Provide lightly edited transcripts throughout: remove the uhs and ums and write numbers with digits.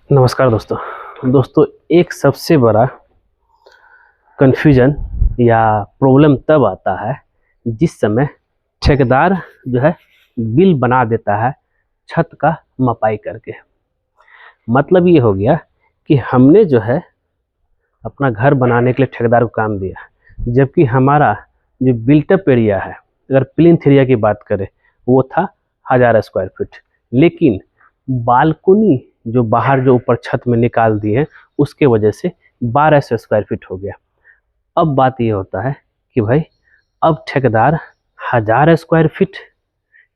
नमस्कार दोस्तों एक सबसे बड़ा कन्फ्यूजन या प्रॉब्लम तब आता है जिस समय ठेकेदार जो है बिल बना देता है छत का मपाई करके। मतलब ये हो गया कि हमने जो है अपना घर बनाने के लिए ठेकेदार को काम दिया, जबकि हमारा जो बिल्टअप एरिया है, अगर प्लिंथ एरिया की बात करें, वो था 1000 स्क्वायर फीट, लेकिन बालकनी जो बाहर जो ऊपर छत में निकाल दिए हैं उसके वजह से 1200 स्क्वायर फीट हो गया। अब बात ये होता है कि भाई अब ठेकेदार 1000 स्क्वायर फीट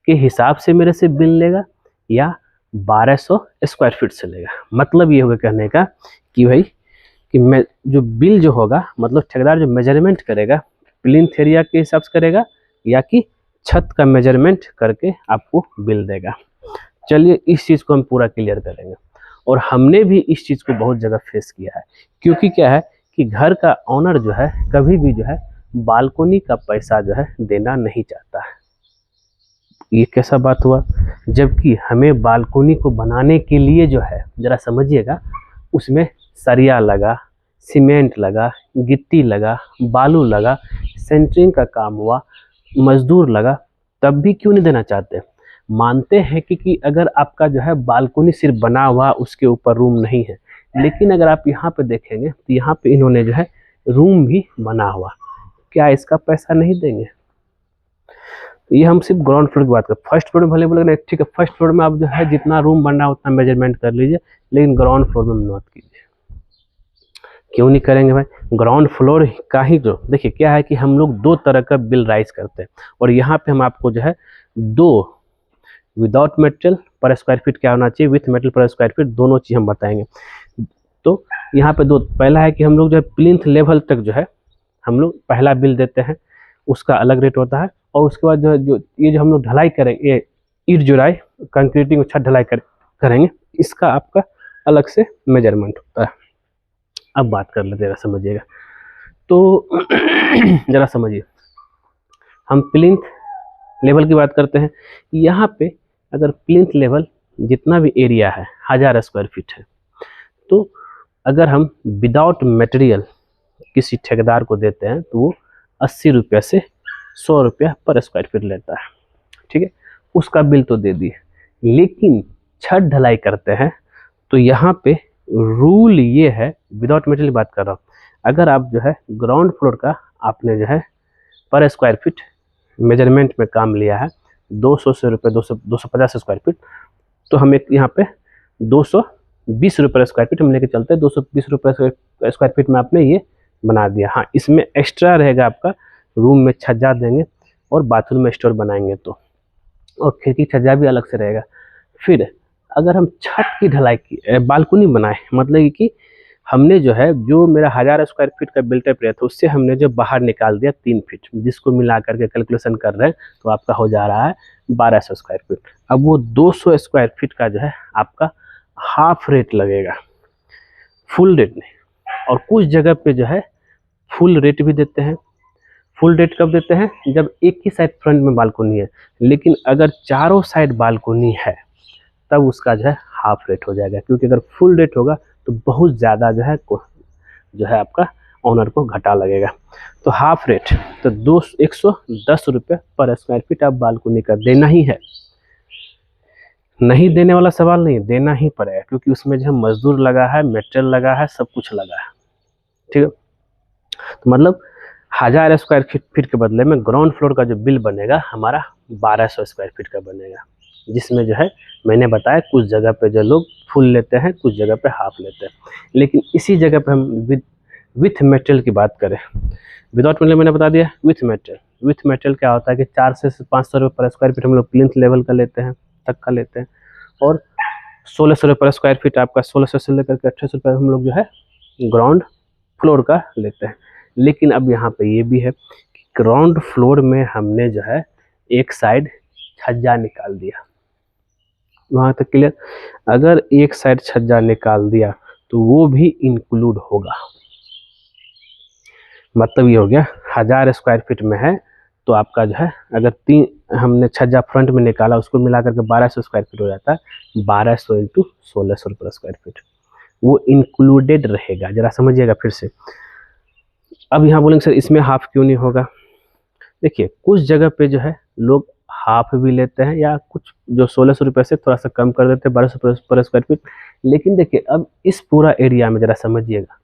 के हिसाब से मेरे से बिल लेगा या 1200 स्क्वायर फीट से लेगा। मतलब ये होगा कहने का कि भाई कि मैं जो बिल जो होगा, मतलब ठेकेदार जो मेजरमेंट करेगा प्लिंथ एरिया के हिसाब से करेगा या कि छत का मेजरमेंट करके आपको बिल देगा। चलिए इस चीज़ को हम पूरा क्लियर करेंगे। और हमने भी इस चीज़ को बहुत जगह फेस किया है, क्योंकि क्या है कि घर का ऑनर जो है कभी भी जो है बालकनी का पैसा जो है देना नहीं चाहता है। ये कैसा बात हुआ, जबकि हमें बालकनी को बनाने के लिए जो है, ज़रा समझिएगा, उसमें सरिया लगा, सीमेंट लगा, गिट्टी लगा, बालू लगा, सेंटरिंग का काम हुआ, मजदूर लगा, तब भी क्यों नहीं देना चाहते। मानते हैं कि अगर आपका जो है बालकनी सिर्फ बना हुआ, उसके ऊपर रूम नहीं है, लेकिन अगर आप यहाँ पे देखेंगे तो यहाँ पे इन्होंने जो है रूम भी बना हुआ, क्या इसका पैसा नहीं देंगे। ये हम सिर्फ ग्राउंड फ्लोर की बात करें। फर्स्ट फ्लोर में भले बोले ठीक है, फर्स्ट फ्लोर में आप जो है जितना रूम बनना है उतना मेजरमेंट कर लीजिए, लेकिन ग्राउंड फ्लोर में मत कीजिए। क्यों नहीं करेंगे भाई? ग्राउंड फ्लोर का ही जो देखिए क्या है कि हम लोग दो तरह का बिल राइज करते हैं, और यहाँ पे हम आपको जो है दो विदाउट मटेरियल पर स्क्वायर फीट क्या होना चाहिए, विथ मटेरियल पर स्क्वायर फीट, दोनों चीज़ हम बताएंगे। तो यहाँ पे दो, पहला है कि हम लोग जो है प्लिंथ लेवल तक जो है हम लोग पहला बिल देते हैं, उसका अलग रेट होता है। और उसके बाद जो है ये जो हम लोग ढलाई करेंगे, ये ईंट जुड़ाई कंक्रीटिंग छत ढलाई करेंगे, इसका आपका अलग से मेजरमेंट होता है। अब बात कर लेते हैं, जरा समझिएगा। तो जरा समझिए, हम प्लिंथ लेवल की बात करते हैं। यहाँ पे अगर प्लिंथ लेवल जितना भी एरिया है 1000 स्क्वायर फीट है, तो अगर हम विदाउट मटेरियल किसी ठेकेदार को देते हैं तो वो 80 रुपये से 100 रुपया पर स्क्वायर फीट लेता है। ठीक है, उसका बिल तो दे दिए, लेकिन छत ढलाई करते हैं तो यहाँ पे रूल ये है, विदाउट मटेरियल बात कर रहा हूँ, अगर आप जो है ग्राउंड फ्लोर का आपने जो है पर स्क्वायर फीट मेजरमेंट में काम लिया है 200 से रुपये 250 स्क्वायर फीट, तो हम एक यहाँ पे 220 रुपये स्क्वायर फीट हम लेके चलते हैं। 220 रुपये स्क्वायर फीट में आपने ये बना दिया। हाँ, इसमें एक्स्ट्रा रहेगा आपका, रूम में छज्जा देंगे और बाथरूम में स्टोर बनाएंगे तो, और खिड़की छज्जा भी अलग से रहेगा। फिर अगर हम छत की ढलाई की बालकनी बनाए, मतलब कि हमने जो है जो मेरा 1000 स्क्वायर फीट का बिल्टअप एरिया था उससे हमने जो बाहर निकाल दिया 3 फीट, जिसको मिला करके कैलकुलेशन कर रहे हैं तो आपका हो जा रहा है 1200 स्क्वायर फीट। अब वो 200 स्क्वायर फीट का जो है आपका हाफ रेट लगेगा, फुल रेट नहीं। और कुछ जगह पे जो है फुल रेट भी देते हैं। फुल रेट कब देते हैं? जब एक ही साइड फ्रंट में बालकनी है, लेकिन अगर चारों साइड बालकनी है तब उसका जो है हाफ रेट हो जाएगा, क्योंकि अगर फुल रेट होगा तो बहुत ज़्यादा जो है आपका ऑनर को घाटा लगेगा। तो हाफ रेट तो 110 रुपये पर स्क्वायर फीट आप बालकनी का देना ही है। नहीं देने वाला सवाल नहीं, देना ही पड़ेगा, क्योंकि उसमें जो है मजदूर लगा है, मटेरियल लगा है, सब कुछ लगा है। ठीक है, तो मतलब 1000 स्क्वायर फीट के बदले में ग्राउंड फ्लोर का जो बिल बनेगा हमारा 1200 स्क्वायर फीट का बनेगा, जिसमें जो है मैंने बताया कुछ जगह पे जो लोग फुल लेते हैं, कुछ जगह पे हाफ लेते हैं। लेकिन इसी जगह पे हम विथ मटेरियल की बात करें, विदाउट मटेरियल मैंने बता दिया, विथ मटेरियल क्या होता है कि 400 से 500 रुपये पर स्क्वायर फीट हम लोग प्लिंथ लेवल का लेते हैं, तक का लेते हैं, और 1600 रुपये पर स्क्वायर फीट आपका 1600 से लेकर के 1800 रुपये हम लोग जो है ग्राउंड फ्लोर का लेते हैं। लेकिन अब यहाँ पे ये भी है कि ग्राउंड फ्लोर में हमने जो है एक साइड छज्जा निकाल दिया, वहाँ तक क्लियर। अगर एक साइड छज्जा निकाल दिया तो वो भी इंक्लूड होगा। मतलब ये हो गया 1000 स्क्वायर फीट में है तो आपका जो है अगर हमने छज्जा फ्रंट में निकाला, उसको मिला करके 1200 स्क्वायर फीट हो जाता है। 1200 इंटू 1600 रुपये स्क्वायर फीट, वो इंक्लूडेड रहेगा। जरा समझिएगा फिर से। अब यहाँ बोलेंगे सर इसमें हाफ क्यों नहीं होगा। देखिए कुछ जगह पे जो है लोग हाफ भी लेते हैं, या कुछ जो 1600 रुपये से थोड़ा सा कम कर देते हैं, 1200 पर स्क्वायर फीट। लेकिन देखिए अब इस पूरा एरिया में जरा समझिएगा,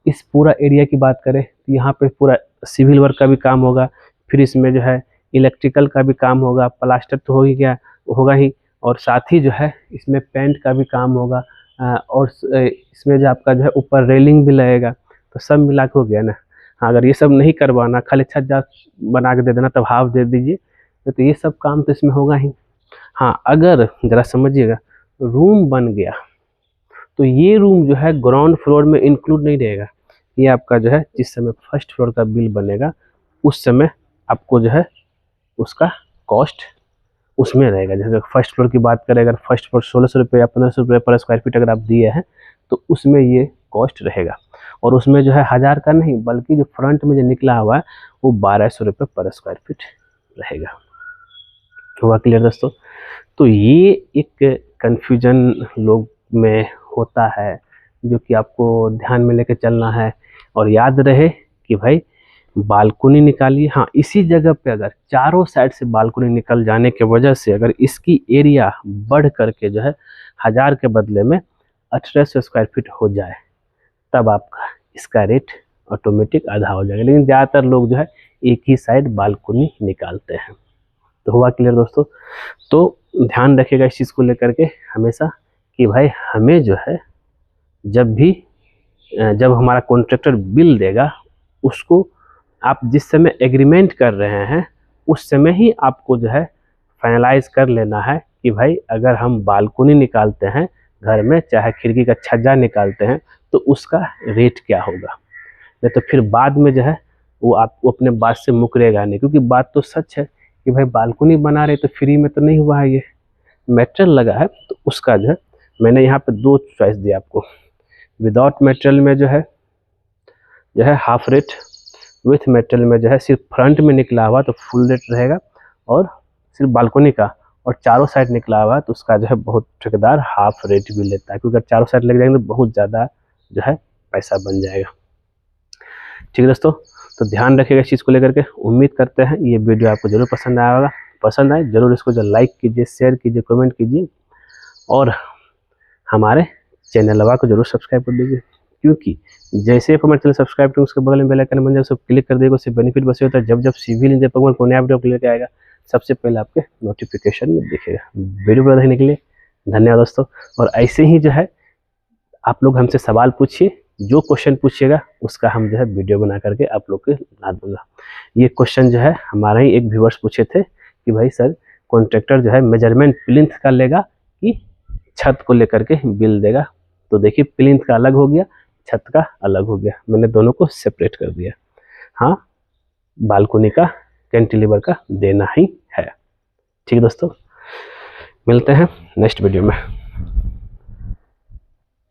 इस पूरा एरिया की बात करें तो यहाँ पे पूरा सिविल वर्क का भी काम होगा, फिर इसमें जो है इलेक्ट्रिकल का भी काम होगा, प्लास्टर तो हो ही गया, होगा ही, और साथ ही जो है इसमें पेंट का भी काम होगा, और इसमें जो आपका जो है ऊपर रेलिंग भी लगेगा, तो सब मिला के हो गया ना। हाँ अगर ये सब नहीं करवाना, खाली छज्जा बना के दे देना तब हाफ दे दीजिए, तो ये सब काम तो इसमें होगा ही। हाँ अगर जरा समझिएगा रूम बन गया तो ये रूम जो है ग्राउंड फ्लोर में इंक्लूड नहीं रहेगा। ये आपका जो है जिस समय फर्स्ट फ्लोर का बिल बनेगा उस समय आपको जो है उसका कॉस्ट उसमें रहेगा। जैसे फर्स्ट फ्लोर की बात करें, अगर फर्स्ट फ्लोर 1600 रुपये या 1500 रुपये पर स्क्वायर फीट अगर आप दिए हैं तो उसमें ये कॉस्ट रहेगा। और उसमें जो है 1000 का नहीं, बल्कि जो फ्रंट में जो निकला हुआ है वो 1200 रुपये पर स्क्वायर फीट रहेगा। हुआ क्लियर दोस्तों। तो ये एक कन्फ्यूजन लोग में होता है जो कि आपको ध्यान में लेके चलना है। और याद रहे कि भाई बालकनी निकालिए। हाँ इसी जगह पे अगर चारों साइड से बालकनी निकल जाने के वजह से अगर इसकी एरिया बढ़ करके जो है 1000 के बदले में 1800 स्क्वायर फीट हो जाए, तब आपका इसका रेट ऑटोमेटिक आधा हो जाएगा। लेकिन ज़्यादातर लोग जो है एक ही साइड बालकनी निकालते हैं। तो हुआ क्लियर दोस्तों। तो ध्यान रखिएगा इस चीज़ को लेकर के हमेशा कि भाई हमें जो है जब हमारा कॉन्ट्रैक्टर बिल देगा उसको आप जिस समय एग्रीमेंट कर रहे हैं उस समय ही आपको जो है फाइनलाइज कर लेना है कि भाई अगर हम बालकनी निकालते हैं घर में, चाहे खिड़की का छज्जा निकालते हैं, तो उसका रेट क्या होगा। नहीं तो फिर बाद में जो है वो आपको अपने बात से मुकरेगा नहीं, क्योंकि बात तो सच है कि भाई बालकनी बना रहे तो फ्री में तो नहीं हुआ है, ये मेटेरियल लगा है। तो उसका जो है मैंने यहाँ पे 2 चॉइस दिया आपको। विदाउट मेटेरियल में जो है हाफ रेट, विथ मेटेरियल में जो है सिर्फ फ्रंट में निकला हुआ तो फुल रेट रहेगा, और सिर्फ बालकनी का और चारों साइड निकला हुआ तो उसका जो है बहुत ठेकेदार हाफ रेट भी लेता है, क्योंकि अगर चारों साइड लग जाएंगे तो बहुत ज़्यादा जो है पैसा बन जाएगा। ठीक है दोस्तों, तो ध्यान रखिएगा इस चीज़ को लेकर के। उम्मीद करते हैं ये वीडियो आपको जरूर पसंद आया होगा। पसंद आए जरूर इसको जो लाइक कीजिए, शेयर कीजिए, कमेंट कीजिए, और हमारे चैनल को जरूर सब्सक्राइब कर दीजिए, क्योंकि जैसे आप हमारे चैनल सब्सक्राइब करेंगे उसके बगल में बेल आइकन बन जाए, उसको क्लिक कर देगा। उससे बेनिफिट बस होता है जब सिविल इंजीनियर पर कोई नया वीडियो लेके आएगा सबसे पहले आपके नोटिफिकेशन में दिखेगा। वीडियो पूरा देखने के लिए धन्यवाद दोस्तों। और ऐसे ही जो है आप लोग हमसे सवाल पूछिए, जो क्वेश्चन पूछिएगा उसका हम जो है वीडियो बना करके आप लोग के बना दूंगा। ये क्वेश्चन जो है हमारा ही एक व्यूअर्स पूछे थे कि भाई सर कॉन्ट्रैक्टर जो है मेजरमेंट प्लिंथ का लेगा कि छत को लेकर के बिल देगा। तो देखिए प्लिंथ का अलग हो गया, छत का अलग हो गया, मैंने दोनों को सेपरेट कर दिया। हाँ बालकनी का कैंटिलीवर का देना ही है। ठीक है दोस्तों, मिलते हैं नेक्स्ट वीडियो में।